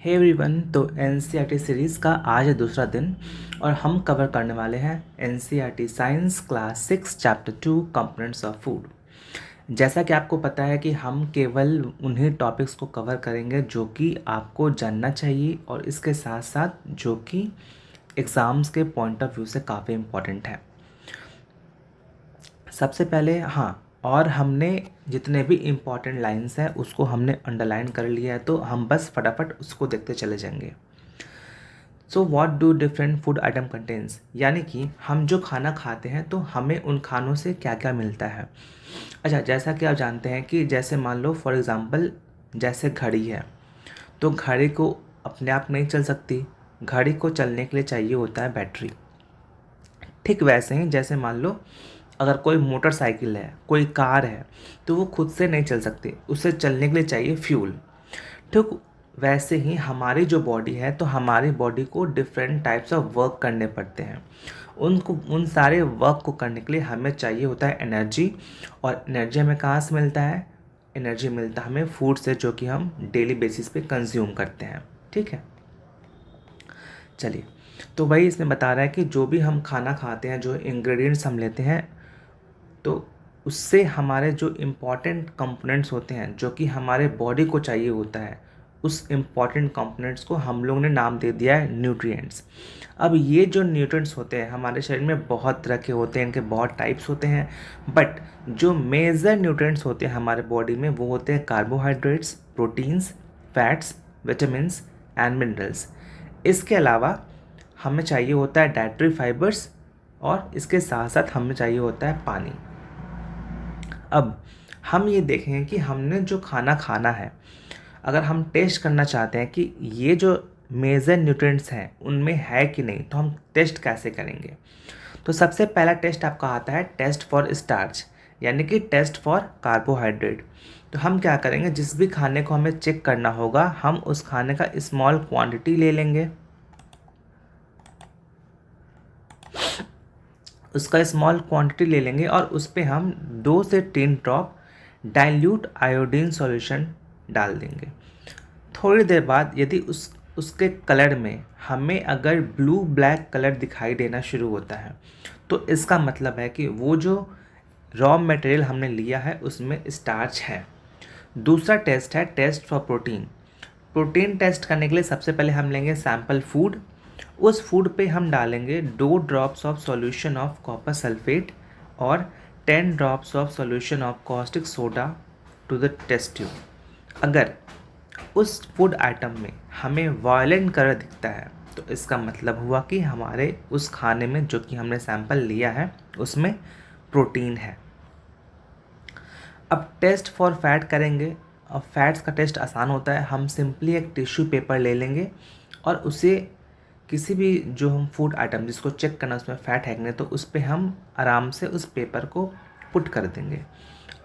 Hey everyone, तो NCERT series का आज है दूसरा दिन और हम कवर करने वाले हैं NCERT science class 6 chapter 2 components of food. जैसा कि आपको पता है कि हम केवल उन्हीं टॉपिक्स को कवर करेंगे जो कि आपको जानना चाहिए और इसके साथ साथ जो कि एग्ज़ाम्स के पॉइंट ऑफ व्यू से काफ़ी इम्पोर्टेंट है। सबसे पहले और हमने जितने भी इम्पॉर्टेंट लाइंस हैं उसको हमने अंडरलाइन कर लिया है, तो हम बस फटाफट उसको देखते चले जाएंगे। So what do different food item contains, यानी कि हम जो खाना खाते हैं तो हमें उन खानों से क्या क्या मिलता है। अच्छा, जैसा कि आप जानते हैं कि जैसे मान लो फॉर एग्ज़ाम्पल जैसे घड़ी है, तो घड़ी को अपने आप नहीं चल सकती, घड़ी को चलने के लिए चाहिए होता है बैटरी। ठीक वैसे ही जैसे मान लो अगर कोई मोटरसाइकिल है, कोई कार है, तो वो खुद से नहीं चल सकती, उसे चलने के लिए चाहिए फ्यूल। ठीक वैसे ही हमारी जो बॉडी है, तो हमारी बॉडी को डिफरेंट टाइप्स ऑफ वर्क करने पड़ते हैं। उन सारे वर्क को करने के लिए हमें चाहिए होता है एनर्जी। और एनर्जी हमें कहाँ से मिलता है? एनर्जी मिलता है हमें फूड से, जो कि हम डेली बेसिस पे कंज्यूम करते हैं। ठीक है, चलिए। तो वही इसमें बता रहा है कि जो भी हम खाना खाते हैं, जो इंग्रेडिएंट्स हम लेते हैं, तो उससे हमारे जो इम्पॉर्टेंट कंपोनेंट्स होते हैं, जो कि हमारे बॉडी को चाहिए होता है, उस इम्पॉर्टेंट कंपोनेंट्स को हम लोग ने नाम दे दिया है न्यूट्रिएंट्स। अब ये जो न्यूट्रिएंट्स होते हैं हमारे शरीर में बहुत तरह के होते हैं, इनके बहुत टाइप्स होते हैं, बट जो मेजर न्यूट्रिएंट्स होते हैं हमारे बॉडी में वो होते हैं carbohydrates, proteins, fats, vitamins and minerals. इसके अलावा हमें चाहिए होता है डाइटरी फाइबर्स और इसके साथ साथ हमें चाहिए होता है पानी। अब हम ये देखेंगे कि हमने जो खाना खाना है, अगर हम टेस्ट करना चाहते हैं कि ये जो मेजर न्यूट्रिएंट्स हैं उनमें है कि नहीं, तो हम टेस्ट कैसे करेंगे? तो सबसे पहला टेस्ट आपका आता है टेस्ट फॉर स्टार्च, यानी कि टेस्ट फॉर कार्बोहाइड्रेट। तो हम क्या करेंगे, जिस भी खाने को हमें चेक करना होगा, हम उस खाने का स्मॉल क्वांटिटी ले लेंगे, उसका स्मॉल क्वांटिटी ले लेंगे और उस पर हम 2 से 3 ड्रॉप डाइल्यूट आयोडीन सॉल्यूशन डाल देंगे। थोड़ी देर बाद यदि उसके कलर में हमें अगर ब्लू ब्लैक कलर दिखाई देना शुरू होता है, तो इसका मतलब है कि वो जो रॉ मटेरियल हमने लिया है उसमें स्टार्च है। दूसरा टेस्ट है test for protein. Protein test करने के लिए सबसे पहले हम लेंगे सैम्पल फूड। उस फूड पे हम डालेंगे 2 drops of solution of copper sulphate और 10 drops of solution of caustic soda to the test tube. अगर उस फूड आइटम में हमें वायलेंट कलर दिखता है, तो इसका मतलब हुआ कि हमारे उस खाने में जो कि हमने सैंपल लिया है उसमें प्रोटीन है। अब टेस्ट फॉर फैट करेंगे। अब फैट्स का टेस्ट आसान होता है, हम सिंपली एक टिश्यू पेपर ले लेंगे और उसे किसी भी जो हम फूड आइटम जिसको चेक करना उसमें फ़ैट है कि नहीं, तो उस पर हम आराम से उस पेपर को पुट कर देंगे।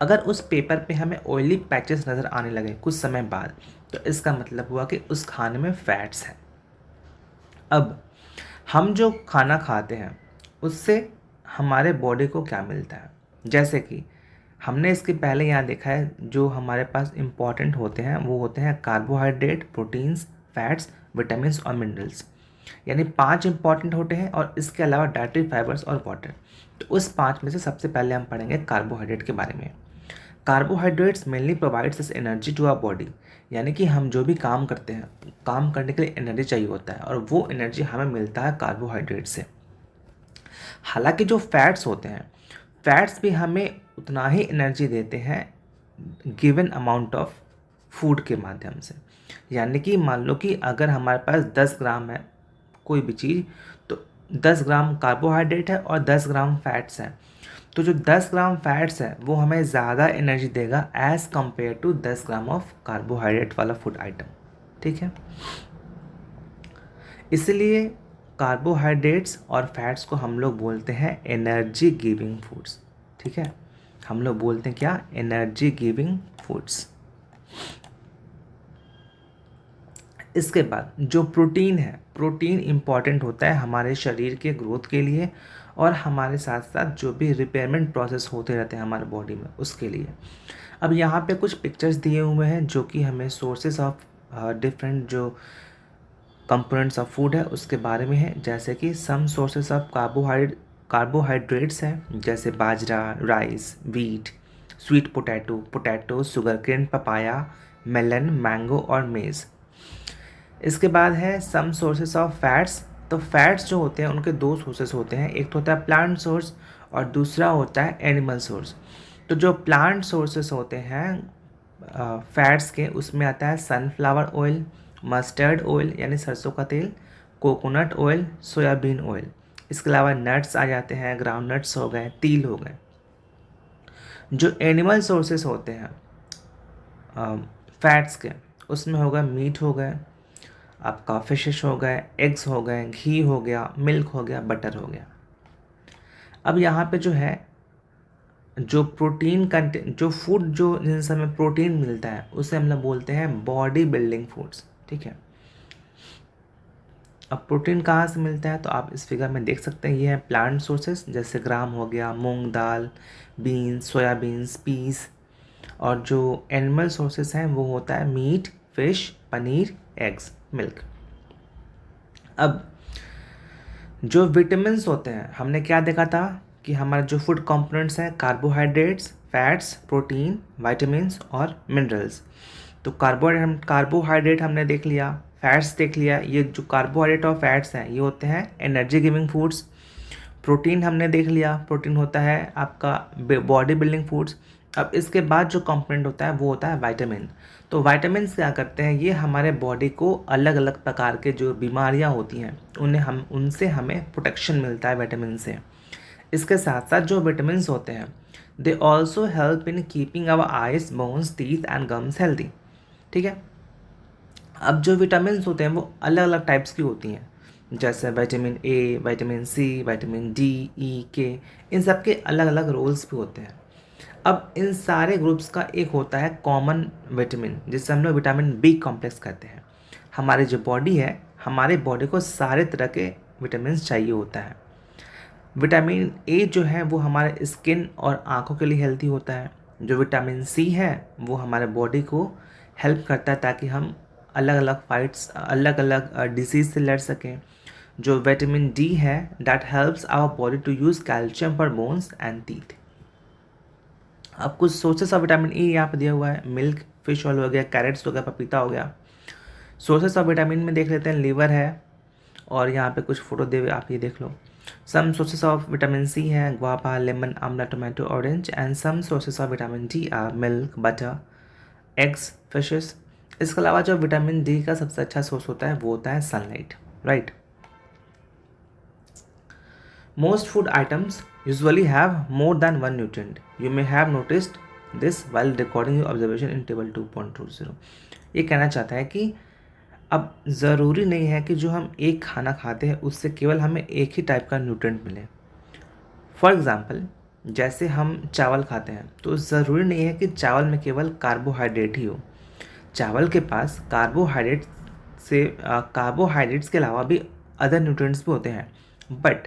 अगर उस पेपर पे हमें ऑयली पैचेस नज़र आने लगे कुछ समय बाद, तो इसका मतलब हुआ कि उस खाने में फैट्स हैं। अब हम जो खाना खाते हैं उससे हमारे बॉडी को क्या मिलता है, जैसे कि हमने इसके पहले यहाँ देखा है, जो हमारे पास इम्पॉर्टेंट होते हैं वो होते हैं कार्बोहाइड्रेट, प्रोटीन्स, फैट्स, विटामिन्स और मिनरल्स, यानी 5 इंपॉर्टेंट होते हैं, और इसके अलावा डाइटरी फाइबर्स और वाटर। तो उस 5 में से सबसे पहले हम पढ़ेंगे कार्बोहाइड्रेट के बारे में। Carbohydrates mainly provides us energy to our body, यानी कि हम जो भी काम करते हैं, काम करने के लिए एनर्जी चाहिए होता है और वो एनर्जी हमें मिलता है कार्बोहाइड्रेट से। हालांकि जो फैट्स होते हैं, फैट्स भी हमें उतना ही एनर्जी देते हैं गिवन अमाउंट ऑफ फूड के माध्यम से। यानी कि मान लो कि अगर हमारे पास 10 ग्राम है कोई भी चीज़, तो 10 ग्राम कार्बोहाइड्रेट है और 10 ग्राम फैट्स है, तो जो 10 ग्राम फैट्स है वो हमें ज़्यादा एनर्जी देगा as compare to 10 gram of carbohydrate वाला फूड आइटम। ठीक है, इसलिए कार्बोहाइड्रेट्स और फैट्स को हम लोग बोलते हैं एनर्जी गिविंग फूड्स। ठीक है, हम लोग बोलते हैं क्या? Energy giving foods. इसके बाद जो प्रोटीन है, प्रोटीन इम्पॉर्टेंट होता है हमारे शरीर के ग्रोथ के लिए और हमारे साथ साथ जो भी रिपेयरमेंट प्रोसेस होते रहते हैं हमारे बॉडी में उसके लिए। अब यहाँ पे कुछ पिक्चर्स दिए हुए हैं जो कि हमें सोर्सेस ऑफ डिफरेंट जो कंपोनेंट्स ऑफ फूड है उसके बारे में है, जैसे कि सम सोर्सेस ऑफ कार्बोहाइड्रेट्स हैं, जैसे बाजरा, rice, wheat, sweet potato, sugar cane, papaya, melon, mango और मेज़। इसके बाद है सम सोर्सेस ऑफ फैट्स। तो फैट्स जो होते हैं उनके दो सोर्सेस होते हैं, एक तो होता है प्लांट सोर्स और दूसरा होता है एनिमल सोर्स। तो जो प्लांट सोर्सेस होते हैं फैट्स के, उसमें आता है सनफ्लावर ऑयल, मस्टर्ड ऑयल यानी सरसों का तेल, कोकोनट ऑयल, सोयाबीन ऑयल। इसके अलावा नट्स आ जाते हैं, ग्राउंड नट्स हो गए, तिल हो गए। जो एनिमल सोर्सेस होते हैं फैट्स के, उसमें होगा मीट हो गए, आपका फिशेस हो गए, एग्स हो गए, घी हो गया, मिल्क हो गया, बटर हो गया। अब यहाँ पे जो है जो प्रोटीन कंटेंट, जो फूड जो जिनसे हमें प्रोटीन मिलता है उसे हम लोग बोलते हैं बॉडी बिल्डिंग फूड्स, ठीक है। अब प्रोटीन कहाँ से मिलता है, तो आप इस फिगर में देख सकते हैं, ये है प्लांट सोर्सेस, जैसे ग्राम हो गया, मूंग दाल, बीन्स, सोयाबीन्स, पीस। और जो एनिमल सोर्सेस हैं वो होता है meat, fish, paneer, eggs, milk. अब जो विटामिन्स होते हैं, हमने क्या देखा था कि हमारे जो फूड कंपोनेंट्स हैं कार्बोहाइड्रेट्स, फैट्स, प्रोटीन, विटामिन्स और मिनरल्स। तो कार्बोहाइड्रेट हमने देख लिया, फैट्स देख लिया। ये जो कार्बोहाइड्रेट और फैट्स हैं ये होते हैं एनर्जी गिविंग फूड्स। प्रोटीन हमने देख लिया, प्रोटीन होता है आपका बॉडी बिल्डिंग फूड्स। अब इसके बाद जो कंपोनेंट होता है वो होता है विटामिन। तो विटामिन्स क्या करते हैं, ये हमारे बॉडी को अलग अलग प्रकार के जो बीमारियां होती हैं उनसे हमें प्रोटेक्शन मिलता है विटामिन से। इसके साथ साथ जो विटामिन्स होते हैं they also help in keeping our eyes, bones, teeth and gums healthy, ठीक है। अब जो विटामिन्स होते हैं वो अलग अलग टाइप्स की होती हैं, जैसे vitamin A, vitamin C, vitamin D, E, K, इन सब के अलग अलग रोल्स भी होते हैं। अब इन सारे ग्रुप्स का एक होता है कॉमन विटामिन, जिससे हम लोग विटामिन बी कॉम्प्लेक्स कहते हैं। हमारी जो बॉडी है, हमारे बॉडी को सारे तरह के विटामिन चाहिए होता है। विटामिन ए जो है वो हमारे स्किन और आँखों के लिए हेल्दी होता है। जो विटामिन सी है वो हमारे बॉडी को हेल्प करता है ताकि हम अलग अलग डिसीज़ से लड़ सकें। जो विटामिन डी है that helps our body to use calcium for bones and teeth. अब कुछ सोर्सेस ऑफ विटामिन ई यहाँ पे दिया हुआ है, मिल्क, फिश ऑयल हो गया, कैरेट्स हो गया, पपीता हो गया। सोर्सेस ऑफ विटामिन में देख लेते हैं, लीवर है और यहाँ पे कुछ फोटो दे हुए आप ये देख लो। Some sources of vitamin C है guava, lemon, amla, tomato, orange. And some sources of vitamin D are milk, butter, eggs, fishes. इसके अलावा जो विटामिन डी का सबसे अच्छा सोर्स होता है वो होता है sunlight, right. Most food items usually have more than one nutrient. You may have noticed this while recording your observation in table 2.20. ये कहना चाहता है कि अब ज़रूरी नहीं है कि जो हम एक खाना खाते हैं उससे केवल हमें एक ही टाइप का न्यूट्रिएंट मिले। फॉर एग्ज़ाम्पल, जैसे हम चावल खाते हैं तो ज़रूरी नहीं है कि चावल में केवल कार्बोहाइड्रेट ही हो। चावल के पास कार्बोहाइड्रेट्स के अलावा भी अदर न्यूट्रिएंट्स भी होते हैं, बट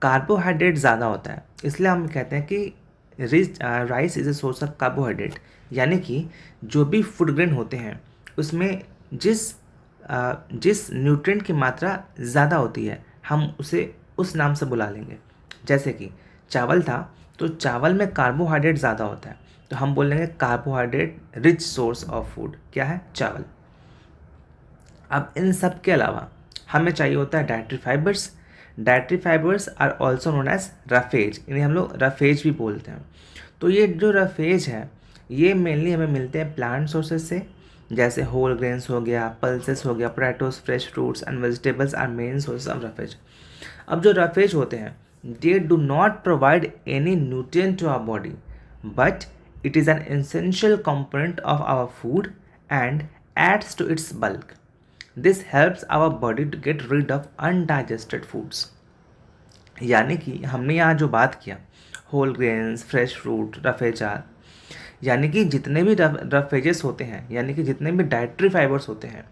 कार्बोहाइड्रेट ज़्यादा होता है, इसलिए हम कहते हैं कि rice is a source of carbohydrate. यानी कि जो भी फूड ग्रेन होते हैं उसमें जिस न्यूट्रिएंट की मात्रा ज़्यादा होती है हम उसे उस नाम से बुला लेंगे। जैसे कि चावल था तो चावल में कार्बोहाइड्रेट ज़्यादा होता है तो हम बोलेंगे carbohydrate rich source of food क्या है, चावल। अब इन सब के अलावा हमें चाहिए होता है dietary fibres. Dietary fibres are also known as roughage, इन्हें हम लोग रफेज भी बोलते हैं। तो ये जो रफेज है ये मेनली हमें मिलते हैं प्लांट सोर्सेज से, जैसे होल ग्रेन्स हो गया, पल्सेस हो गया, potatoes, fresh fruits and vegetables are main sources of roughage. अब जो रफेज होते हैं they do not provide any nutrient to our body, but it is an essential component of our food and adds to its bulk. This helps our body to get rid of undigested foods. यानी कि हमने यहाँ जो बात किया whole grains, fresh fruit, रफेजार, यानी कि जितने भी रफेजेस होते हैं, यानी कि जितने भी डाइटरी फाइबर्स होते हैं,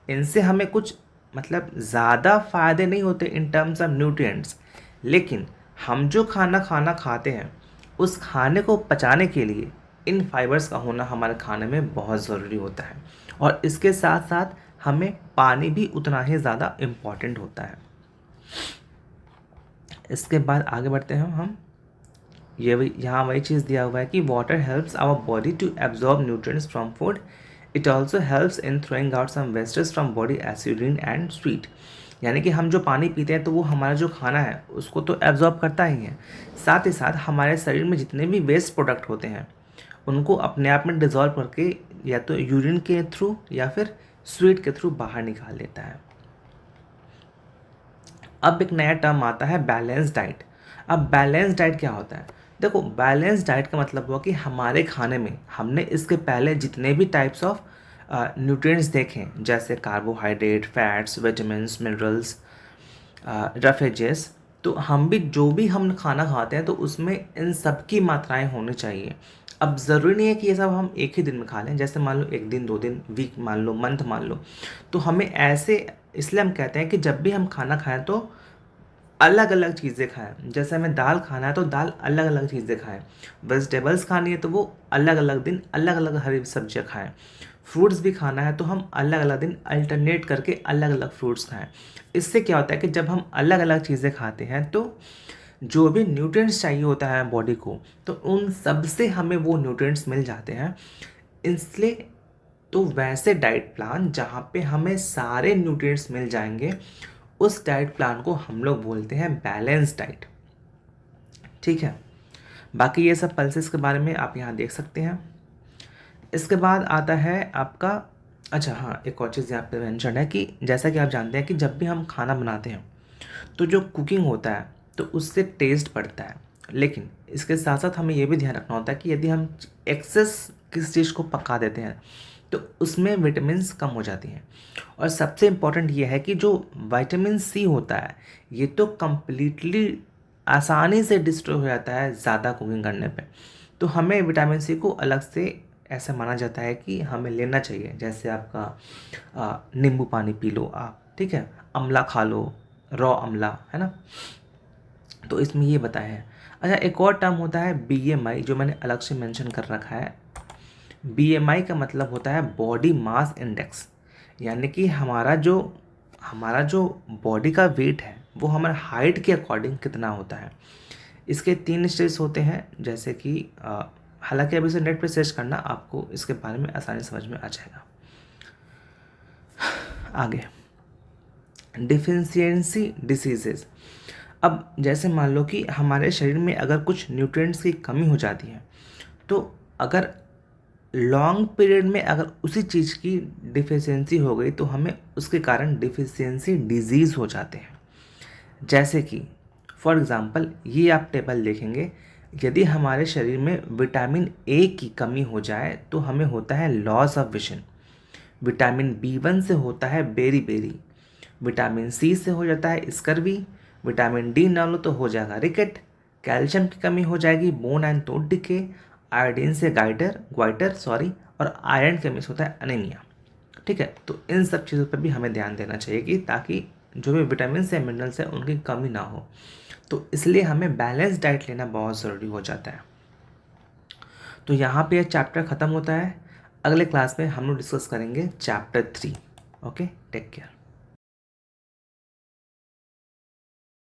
इनसे हमें कुछ मतलब ज़्यादा फ़ायदे नहीं होते इन टर्म्स ऑफ न्यूट्रिएंट्स, लेकिन हम जो खाना खाते हैं उस खाने को पचाने के लिए इन फाइबर्स का होना हमारे खाने में बहुत ज़रूरी होता है। और इसके साथ साथ हमें पानी भी उतना ही ज़्यादा इम्पॉर्टेंट होता है। इसके बाद आगे बढ़ते हैं हम। यहाँ वही चीज़ दिया हुआ है कि water helps our body to absorb nutrients from food. It also helps in throwing out some wastage from body as urine and sweat. यानी कि हम जो पानी पीते हैं तो वो हमारा जो खाना है उसको तो एब्जॉर्ब करता ही है, साथ ही साथ हमारे शरीर में जितने भी वेस्ट प्रोडक्ट होते हैं उनको अपने आप में डिजॉल्व करके या तो यूरिन के थ्रू या फिर स्वीट के थ्रू बाहर निकाल देता है। अब एक नया टर्म आता है बैलेंस डाइट। अब बैलेंस डाइट क्या होता है? देखो, बैलेंस डाइट का मतलब हुआ कि हमारे खाने में हमने इसके पहले जितने भी टाइप्स ऑफ न्यूट्रिएंट्स देखे, जैसे carbohydrate, fats, vitamins, minerals, roughages, तो हम भी जो भी हम खाना खाते हैं तो उसमें इन सब की मात्राएं होनी चाहिए। अब ज़रूरी नहीं है कि ये सब हम एक ही दिन में खा लें, जैसे मान लो एक दिन, 2 दिन, वीक मान लो, मंथ मान लो। तो हमें ऐसे, इसलिए हम कहते हैं कि जब भी हम खाना खाएं तो अलग अलग चीज़ें खाएं। जैसे हमें दाल खाना है तो दाल अलग अलग चीज़ें खाएं, वेजिटेबल्स खानी है तो वो अलग अलग दिन अलग अलग हरी सब्जियां खाएं, फ्रूट्स भी खाना है तो हम अलग अलग दिन अल्टरनेट करके अलग अलग फ्रूट्स खाएं। इससे क्या होता है कि जब हम अलग अलग चीज़ें खाते हैं तो जो भी न्यूट्रिएंट्स चाहिए होता है बॉडी को, तो उन सब से हमें वो न्यूट्रिएंट्स मिल जाते हैं। इसलिए तो वैसे डाइट प्लान जहाँ पे हमें सारे न्यूट्रिएंट्स मिल जाएंगे, उस डाइट प्लान को हम लोग बोलते हैं बैलेंस डाइट। ठीक है, बाकी ये सब पल्सेस के बारे में आप यहाँ देख सकते हैं। इसके बाद आता है आपका, अच्छा हाँ, एक और चीज़ यहाँ पे मेंशन है कि जैसा कि आप जानते हैं कि जब भी हम खाना बनाते हैं तो जो कुकिंग होता है तो उससे टेस्ट बढ़ता है, लेकिन इसके साथ साथ हमें ये भी ध्यान रखना होता है कि यदि हम एक्सेस किस चीज़ को पका देते हैं तो उसमें विटामिन्स कम हो जाती हैं। और सबसे इम्पॉर्टेंट ये है कि जो विटामिन सी होता है ये तो कम्प्लीटली आसानी से डिस्ट्रॉय हो जाता है ज़्यादा कुकिंग करने पे। तो हमें विटामिन सी को अलग से ऐसा माना जाता है कि हमें लेना चाहिए। जैसे आपका नींबू पानी पी लो आप, ठीक है, अमला खा लो, रॉ अमला, है ना। तो इसमें ये बताया है। अच्छा, एक और टर्म होता है बीएमआई, जो मैंने अलग से मेंशन कर रखा है। बीएमआई का मतलब होता है बॉडी मास इंडेक्स, यानी कि हमारा जो बॉडी का वेट है वो हमारे हाइट के अकॉर्डिंग कितना होता है। इसके 3 स्टेज होते हैं, जैसे कि हालांकि अभी से नेट पे सर्च करना, आपको इसके बारे में आसानी समझ में आ जाएगा। आगे, डिफिशियंसी डिसीजेज। अब जैसे मान लो कि हमारे शरीर में अगर कुछ न्यूट्रिएंट्स की कमी हो जाती है, तो अगर लॉन्ग पीरियड में अगर उसी चीज़ की डिफिशियंसी हो गई तो हमें उसके कारण डिफिशियंसी डिजीज़ हो जाते हैं। जैसे कि फॉर एग्ज़ाम्पल ये आप टेबल देखेंगे, यदि हमारे शरीर में विटामिन ए की कमी हो जाए तो हमें होता है loss of vision. Vitamin B1 से होता है बेरी बेरी, विटामिन सी से हो जाता है स्कर्वी, विटामिन डी ना लो तो हो जाएगा रिकेट, कैल्शियम की कमी हो जाएगी bone and tooth decay, iodine से ग्वाइटर और आयरन की कमी से होता है अनीमिया। ठीक है, तो इन सब चीज़ों पर भी हमें ध्यान देना चाहिए कि ताकि जो भी विटामिन या मिनरल्स हैं उनकी कमी ना हो। तो इसलिए हमें बैलेंस डाइट लेना बहुत ज़रूरी हो जाता है। तो यहाँ पे यह चैप्टर ख़त्म होता है। अगले क्लास में हम लोग डिस्कस करेंगे चैप्टर 3। Okay, take care.